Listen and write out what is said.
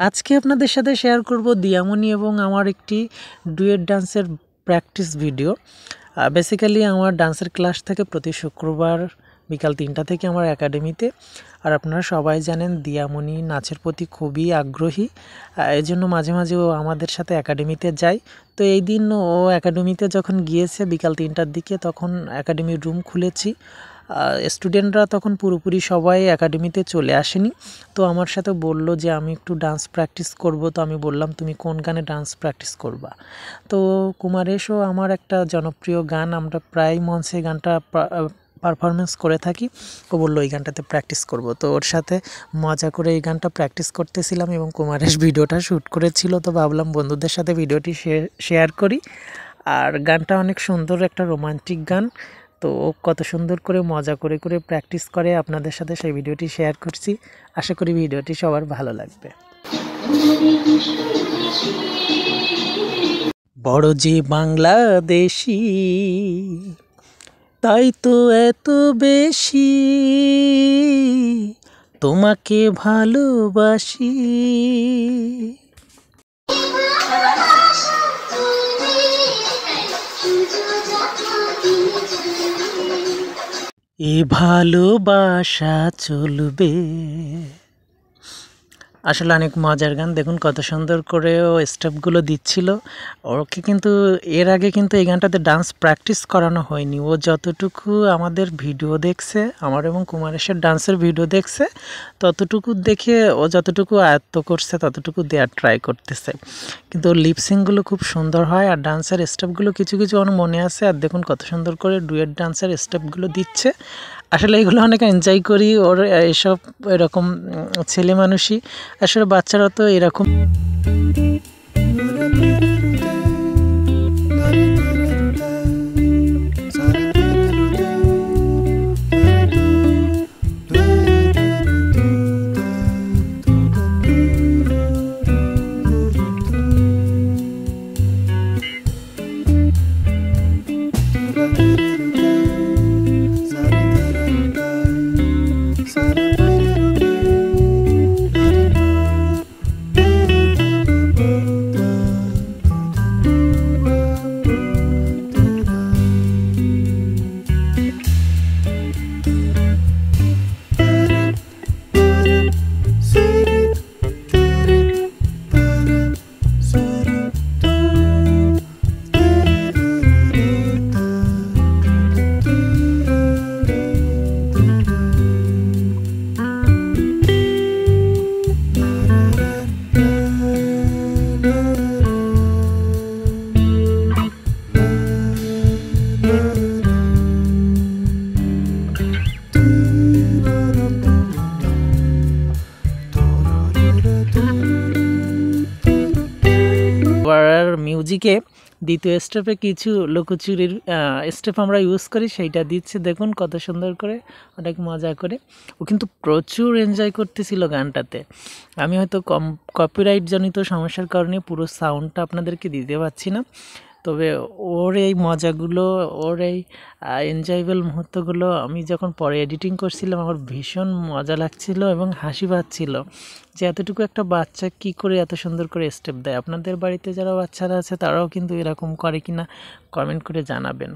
আজকে আপনাদের সাথে শেয়ার করব দিয়ামণি এবং আমার একটি ডুয়েট ডান্সের প্র্যাকটিস ভিডিও। বেসিক্যালি আমার ডান্সের ক্লাস থাকে প্রতি শুক্রবার বিকাল 3টা থেকে আমার একাডেমিতে। আর আপনারা সবাই জানেন দিয়ামণি নাচের প্রতি খুবই আগ্রহী, এই জন্য মাঝে মাঝে ও আমাদের সাথে একাডেমিতে যায়। তো এই দিন ও একাডেমিতে যখন গিয়েছে বিকাল 3টার দিকে, তখন একাডেমির রুম খুলেছি। স্টুডেন্টরা তখন পুরোপুরি সবাই একাডেমিতে চলে আসেনি। তো আমার সাথে বলল যে আমি একটু ডান্স প্র্যাকটিস করব। তো আমি বললাম তুমি কোন গানে ডান্স প্র্যাকটিস করবা? তো কুমারেশও আমার একটা জনপ্রিয় গান, আমরা প্রায় মঞ্চে গানটা পারফরমেন্স করে থাকি। ও বললো এই গানটাতে প্র্যাকটিস করব। তো ওর সাথে মজা করে এই গানটা প্র্যাকটিস করতেছিলাম এবং কুমারেশ ভিডিওটা শ্যুট করেছিল। তো ভাবলাম বন্ধুদের সাথে ভিডিওটি শেয়ার করি। আর গানটা অনেক সুন্দর, একটা রোমান্টিক গান। তো ও কত সুন্দর করে মজা করে করে প্র্যাকটিস করে, আপনাদের সাথে সেই ভিডিওটি শেয়ার করছি। আশা করি ভিডিওটি সবার ভালো লাগবে। বড় যে বাংলাদেশি, তাই তো এত বেশি তোমাকে ভালোবাসি। এ ভালোবাসা চলবে। আসলে অনেক মজার গান, দেখুন কত সুন্দর করে ও স্টেপগুলো দিচ্ছিল। ওকে কিন্তু এর আগে কিন্তু এই গানটাতে ডান্স প্র্যাকটিস করানো হয়নি। ও যতটুকু আমাদের ভিডিও দেখছে, আমার এবং কুমারেশের ডান্সের ভিডিও দেখছে, ততটুকু দেখে ও যতটুকু আয়ত্ত করছে ততটুকু দেওয়ার ট্রাই করতেছে। কিন্তু ওর লিপসিংগুলো খুব সুন্দর হয়, আর ডান্সের স্টেপগুলো কিছু কিছু আমার মনে আছে। আর দেখুন কত সুন্দর করে ডুয়েট ডান্সের স্টেপগুলো দিচ্ছে। আসলে এগুলো অনেক এনজয় করি। ওর এসব এরকম ছেলে মানুষই, আসলে বাচ্চারা তো এরকম। মিউজিকে দ্বিতীয় স্টেপে কিছু লুকোচুরির স্টেপ আমরা ইউজ করি, সেইটা দিচ্ছে। দেখুন কত সুন্দর করে, অনেক মজা করে। ও কিন্তু প্রচুর এনজয় করতেছিল গানটাতে। আমি হয়তো কপিরাইট জনিত সমস্যার কারণে পুরো সাউন্ডটা আপনাদেরকে দিতে পারছি না, তবে ওর এই মজাগুলো, ওর এই এনজয়েবল মুহূর্তগুলো আমি যখন পরে এডিটিং করছিলাম আমার ভীষণ মজা লাগছিল এবং হাসি পাচ্ছিল যে এতটুকু একটা বাচ্চা কি করে এত সুন্দর করে স্টেপ দেয়। আপনাদের বাড়িতে যারা বাচ্চারা আছে তারাও কিন্তু এরকম করে কিনা কমেন্ট করে জানাবেন।